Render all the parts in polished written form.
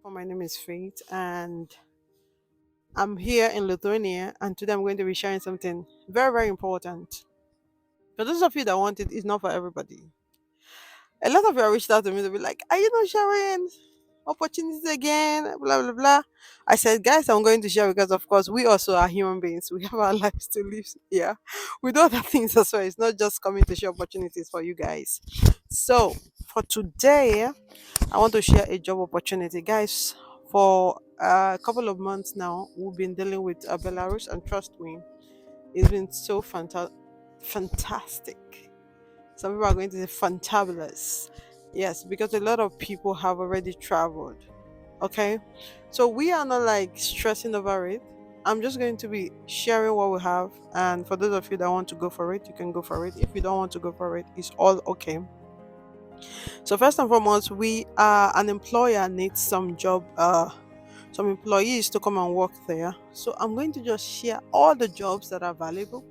people. My name is Faith, and I'm here in Lithuania. And today I'm going to be sharing something very, very important. For those of you that want it, it's not for everybody. A lot of you have reached out to me to be like, "Are you not sharing opportunities again?" Blah blah blah. I said, "Guys, I'm going to share because, of course, we also are human beings. We have our lives to live. Yeah, we do other things as well. It's not just coming to share opportunities for you guys." So for today, I want to share a job opportunity, guys. For a couple of months now, we've been dealing with Belarus, and trust me, it's been so fantastic. Some people are going to say fantabulous. Yes, because a lot of people have already traveled. Okay, so we are not like stressing over it. I'm just going to be sharing what we have, and for those of you that want to go for it, you can go for it. If you don't want to go for it, it's all okay. So first and foremost, we an employer needs some employees to come and work there. So I'm going to just share all the jobs that are available.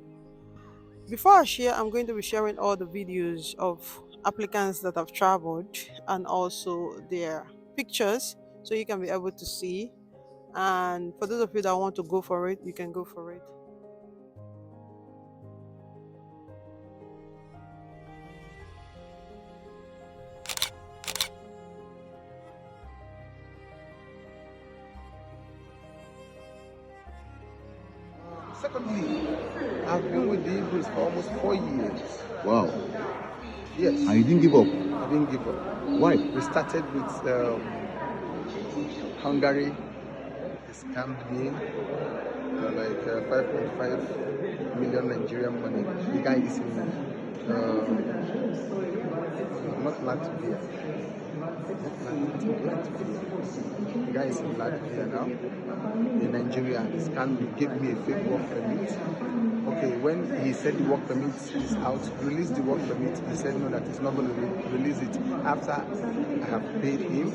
Before I share, I'm going to be sharing all the videos of applicants that have traveled and also their pictures so you can be able to see. And for those of you that want to go for it, you can go for it. Secondly, I've been with the Hebrews for almost 4 years. Wow. Yes. And you didn't give up? I didn't give up. Why? We started with Hungary. They scammed me like 5.5 million Nigerian money. The guy is in not Latvia. The guy is in Latvia now. In Nigeria, they scammed me, gave me a fake work permit. Okay, when he said the work permit is out, release the work permit. He said no, that he's not going to release it after I have paid him.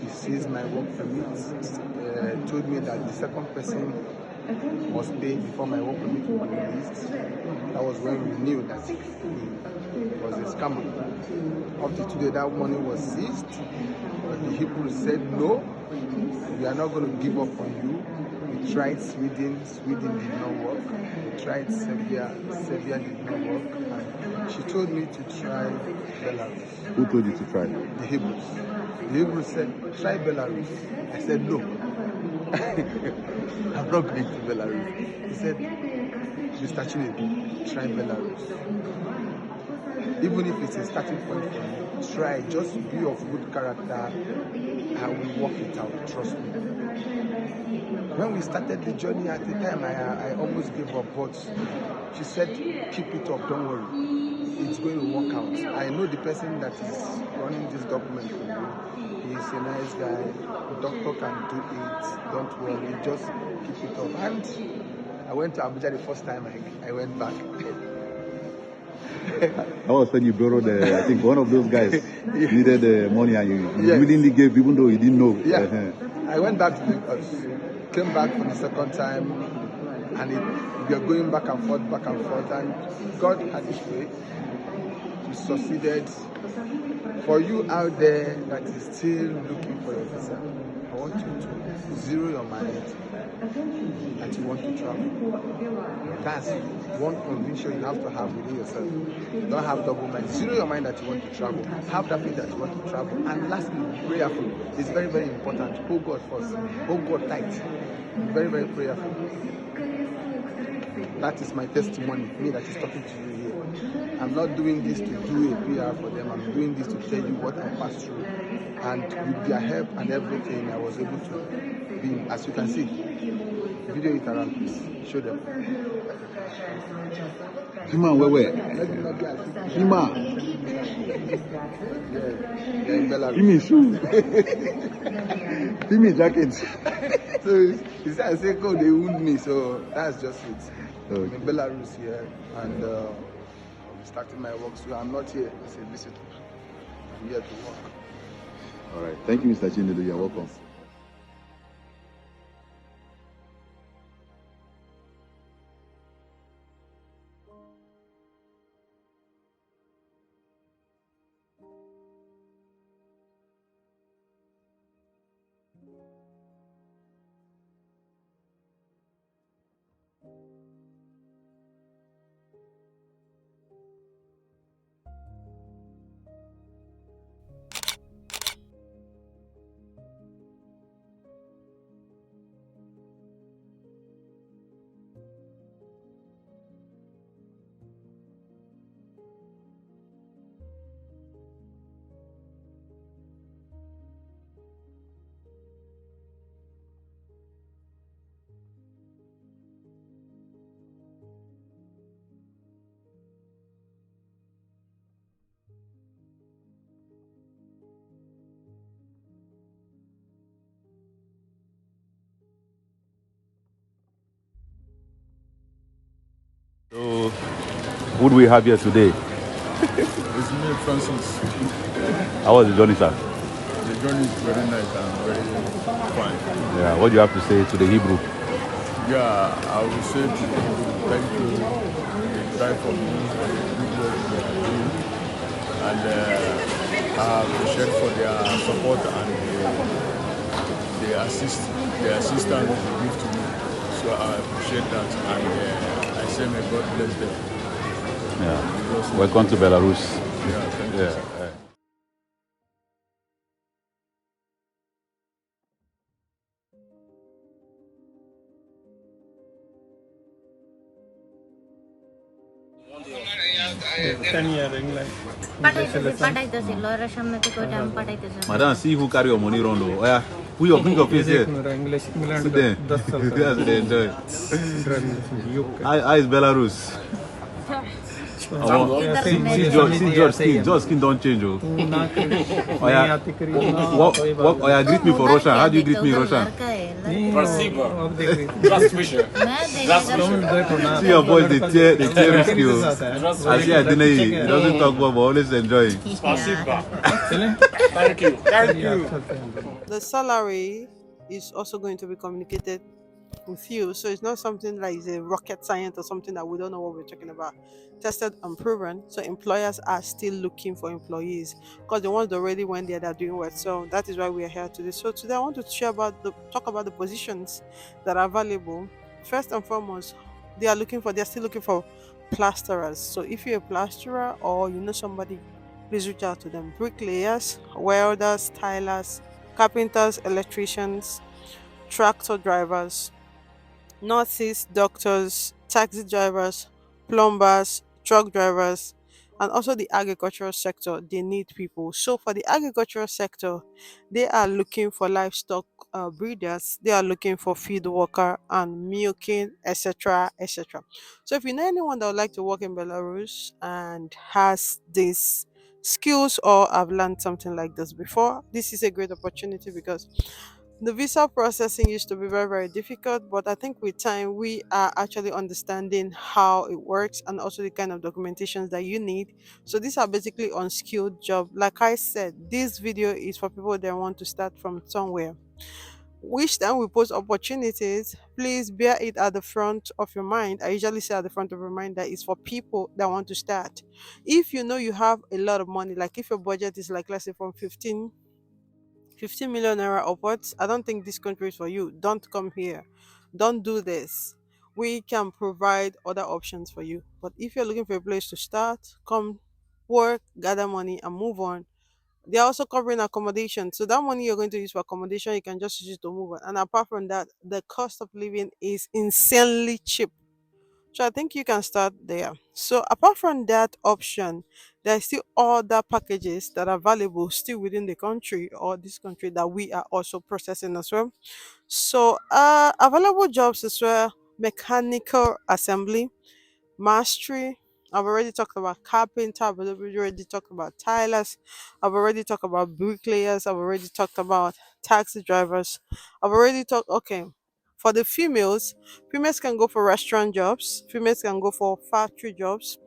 He seized my work permit, told me that the second person must pay before my work permit will be released. That was when we knew that he was a scammer. Up to today, that money was seized. But the Hebrews said, no, we are not going to give up on you. We tried Sweden did not work. We tried Serbia did not work. And she told me to try Belarus. Who told you to try? The Hebrews. The Hebrews said, try Belarus. I said, no. I'm not going to Belarus. He said, Mr. Chinedu, try Belarus. Even if it's a starting point for you, try. Just be of good character. I will work it out. Trust me. When we started the journey at the time, I almost gave up, but she said, keep it up, don't worry. It's going to work out. I know the person that is running this document for you. He's a nice guy. The doctor can do it. Don't worry. Just keep it up. And I went to Abuja the first time I went back. That was when you borrowed, I think one of those guys needed the money and you willingly gave even though you didn't know. Yeah. I went back to Lagos, came back for the second time, and we are going back and forth, and God had his way. We succeeded. For you out there that is still looking for your visa, I want you to zero your mind that you want to travel. That's one conviction you have to have within yourself. Don't have double mind. Zero your mind that you want to travel. Have that faith that you want to travel. And lastly, prayerful. It's very, very important. Hold God first. Hold God tight. Very, very prayerful. That is my testimony, me that is talking to you here. I'm not doing this to do a PR for them. I'm doing this to tell you what I passed through. And with their help and everything, I was able to be, as you can see, video it around, please. Show them. Hima, where? Hima. Yeah, in Belarus. Himi shoe. Himi jacket. So he said, I said, go, they wound me. So that's just it. Okay. I'm in Belarus here, and I'm starting my work. So I'm not here as a visitor. I'm here to work. All right. Thank you, Mr. Chinedu. You're welcome. Who do we have here today? It's me, Francis. How was the journey, sir? The journey is very nice and very fine. Yeah. What do you have to say to the Hebrew? Yeah, I will say to you, thank you. They try for me for the good work they are doing. And I appreciate for their support and the assistance they give to me. So I appreciate that and I say may God bless them. Yeah. Welcome to Belarus. Yeah, thank you. Yeah. Sir. Madam, see who carry your money around. Oh, yeah. Put your face here. Sit there. Yes, they enjoy. How is Belarus? George skin don't change. Oh. Oh, yeah. Oh, yeah. Greet me for Russian. How do you greet me in Russian? Спасибо. Здравствуйте. See your boys, they tear risky. I see Adine, he doesn't talk about, but always enjoying. Спасибо. Thank you. Thank you. The salary is also going to be communicated with you. So it's not something like it's a rocket science or something that we don't know what we're talking about. Tested and proven. So employers are still looking for employees because the ones that already went there, they're doing well. So that is why we are here today. So today I want to talk about the positions that are available. First and foremost, they're still looking for plasterers. So if you're a plasterer or you know somebody, please reach out to them. Bricklayers, welders, tilers, carpenters, electricians, tractor drivers, nurses, doctors, taxi drivers, plumbers, truck drivers, and also the agricultural sector. They need people. So for the agricultural sector, they are looking for livestock breeders. They are looking for feed worker and milking, etc., etc. So if you know anyone that would like to work in Belarus and has these skills or have learned something like this before, this is a great opportunity because the visa processing used to be very, very difficult, but I think with time we are actually understanding how it works and also the kind of documentations that you need. So these are basically unskilled job. Like I said, this video is for people that want to start from somewhere. Which time we post opportunities, please bear it at the front of your mind. I usually say at the front of your mind that it's for people that want to start. If you know you have a lot of money, like if your budget is like let's say from 15 million naira upwards, I don't think this country is for you. Don't come here. Don't do this. We can provide other options for you. But if you're looking for a place to start, come work, gather money, and move on. They're also covering accommodation. So that money you're going to use for accommodation, you can just use it to move on. And apart from that, the cost of living is insanely cheap. So I think you can start there. So apart from that option, there are still other packages that are valuable still within the country or this country that we are also processing as well. So available jobs as well, mechanical assembly, mastery. I've already talked about carpenter, I've already talked about tilers, I've already talked about bricklayers, I've already talked about taxi drivers. I've already talked okay. For the females can go for restaurant jobs, females can go for factory jobs.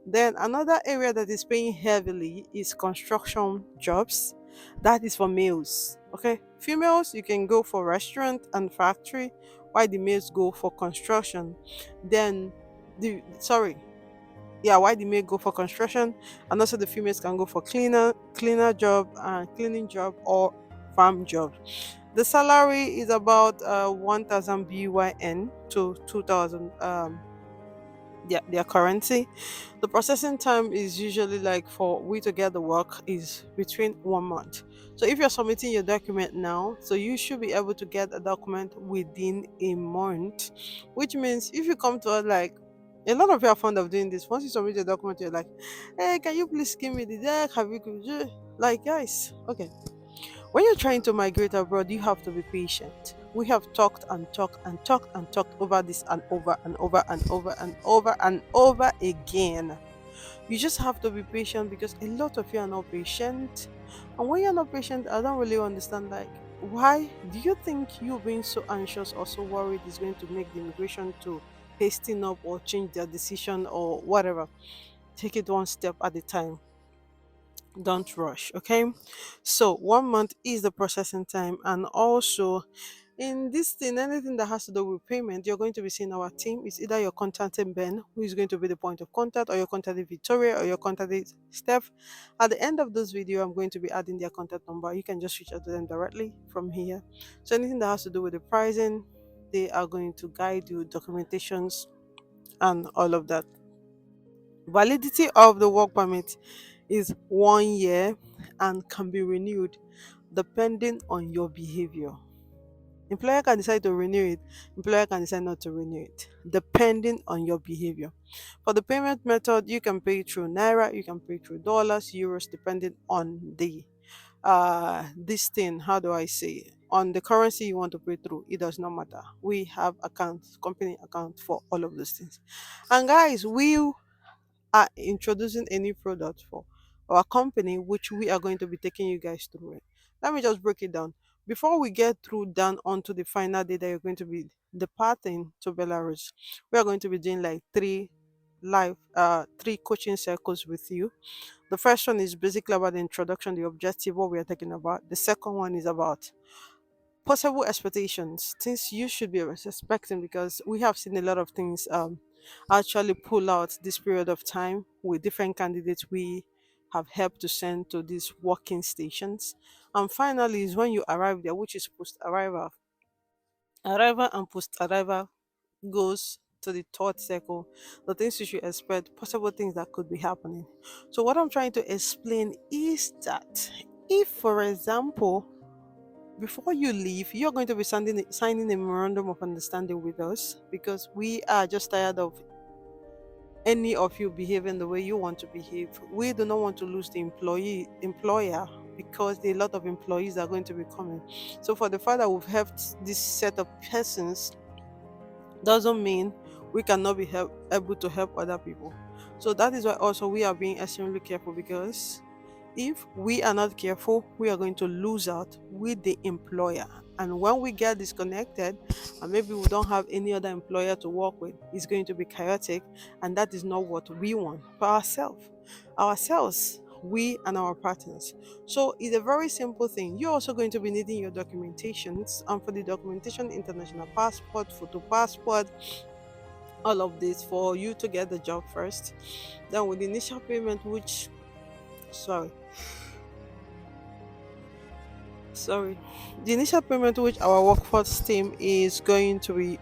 Then another area that is paying heavily is construction jobs. That is for males. Okay. Females, you can go for restaurant and factory, while the males go for construction. Then the sorry, yeah, why the male go for construction and also the females can go for cleaner job and cleaning job or farm job. The salary is about 1000 BYN to 2000 their currency. The processing time is usually like for we to get the work is between 1 month. So if you're submitting your document now, so you should be able to get a document within a month, which means if you come to us like a lot of you are fond of doing this. Once you submit your document, you're like, "Hey, can you please give me the deck? Have you like guys? Okay, when you're trying to migrate abroad, you have to be patient. We have talked and talked and talked and talked over this and over and over and over and over and over again. You just have to be patient because a lot of you are not patient. And when you're not patient, I don't really understand like why do you think you being so anxious or so worried is going to make the immigration to hasting up or change their decision or whatever. Take it one step at a time. Don't rush, okay? So 1 month is the processing time, and also in this thing, anything that has to do with payment, you're going to be seeing our team. It's either you're contacting Ben, who is going to be the point of contact, or you're contacting Victoria, or you're contacting Steph. At the end of this video, I'm going to be adding their contact number. You can just reach out to them directly from here. So anything that has to do with the pricing, they are going to guide you, documentations, and all of that. Validity of the work permit is 1 year and can be renewed depending on your behavior. Employer can decide to renew it, employer can decide not to renew it, depending on your behavior. For the payment method, you can pay through Naira, you can pay through dollars, euros, depending on the this thing, how do I say, on the currency you want to pay through. It does not matter. We have accounts, company account for all of those things. And guys, we are introducing a new product for our company, which we are going to be taking you guys through it. Let me just break it down. Before we get through down onto the final day that you're going to be departing to Belarus, we are going to be doing like three coaching circles with you. The first one is basically about the introduction, the objective, what we are talking about. The second one is about possible expectations, things you should be expecting, because we have seen a lot of things actually pull out this period of time with different candidates we have helped to send to these working stations. And finally is when you arrive there, which is post arrival. Arrival and post arrival goes to the third circle, the things you should expect, possible things that could be happening. So what I'm trying to explain is that if, for example, before you leave, you're going to be signing a memorandum of understanding with us, because we are just tired of any of you behaving the way you want to behave. We do not want to lose the employer, because there are a lot of employees that are going to be coming. So for the fact that we've helped this set of persons doesn't mean we cannot be able to help other people. So that is why also we are being extremely careful, because if we are not careful, we are going to lose out with the employer. And when we get disconnected, and maybe we don't have any other employer to work with, it's going to be chaotic. And that is not what we want for ourselves, we and our partners. So it's a very simple thing. You're also going to be needing your documentations. And for the documentation, international passport, photo passport, all of this for you to get the job first. Then with the initial payment, which, sorry, sorry the initial payment, which our workforce team is going to be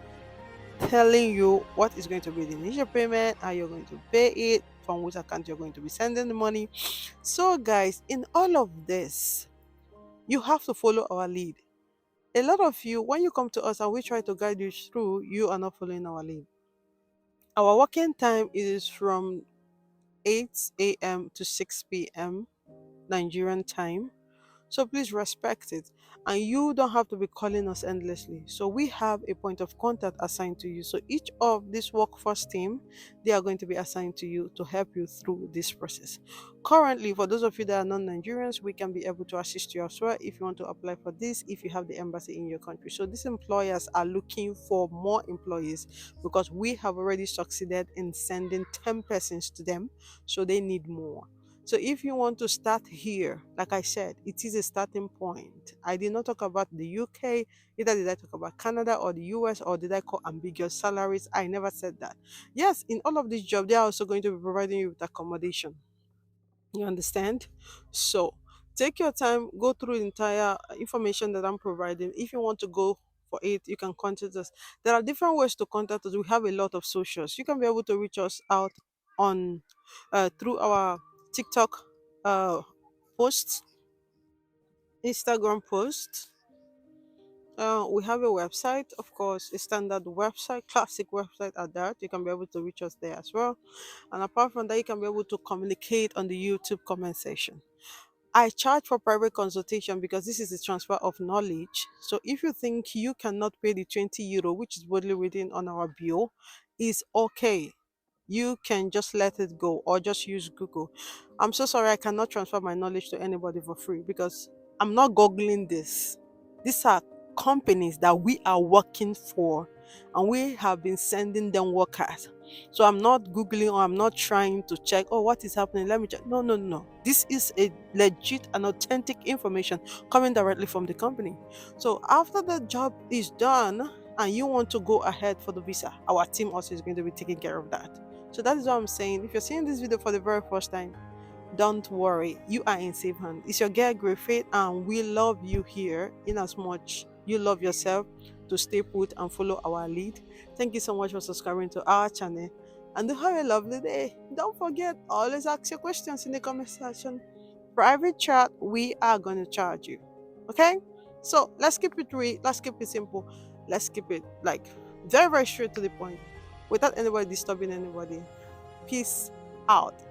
telling you what is going to be the initial payment, how you're going to pay it, from which account you're going to be sending the money. So guys, in all of this, you have to follow our lead. A lot of you, when you come to us and we try to guide you through, you are not following our lead. Our working time is from 8 a.m. to 6 p.m. Nigerian time. So please respect it. And you don't have to be calling us endlessly. So we have a point of contact assigned to you. So each of this workforce team, they are going to be assigned to you to help you through this process. Currently, for those of you that are non-Nigerians, we can be able to assist you as well if you want to apply for this, if you have the embassy in your country. So these employers are looking for more employees, because we have already succeeded in sending 10 persons to them. So they need more. So if you want to start here, like I said, it is a starting point. I did not talk about the UK, either did I talk about Canada or the US, or did I call ambiguous salaries? I never said that. Yes, in all of these jobs, they are also going to be providing you with accommodation. You understand? So take your time, go through the entire information that I'm providing. If you want to go for it, you can contact us. There are different ways to contact us. We have a lot of socials. You can be able to reach us out on through our TikTok posts, Instagram posts. We have a website, of course, a standard website, classic website at that. You can be able to reach us there as well. And apart from that, you can be able to communicate on the YouTube comment section. I charge for private consultation because this is a transfer of knowledge. So if you think you cannot pay the €20, which is boldly written on our bill, is okay. You can just let it go or just use Google. I'm so sorry, I cannot transfer my knowledge to anybody for free, because I'm not googling this. These are companies that we are working for. and we have been sending them workers. So I'm not Googling or I'm not trying to check, oh, what is happening? Let me check. No, no, no. This is a legit and authentic information coming directly from the company. So after the job is done and you want to go ahead for the visa, our team also is going to be taking care of that. So that is what I'm saying. If you're seeing this video for the very first time, don't worry, you are in safe hands. It's your girl Great Faith, and we love you here in as much you love yourself to stay put and follow our lead. Thank you so much for subscribing to our channel, and do have a lovely day. Don't forget, always ask your questions in the comment section. Private chat, we are going to charge you. Okay? So let's keep it real, let's keep it simple, let's keep it like very, very straight to the point without anybody disturbing anybody. Peace out.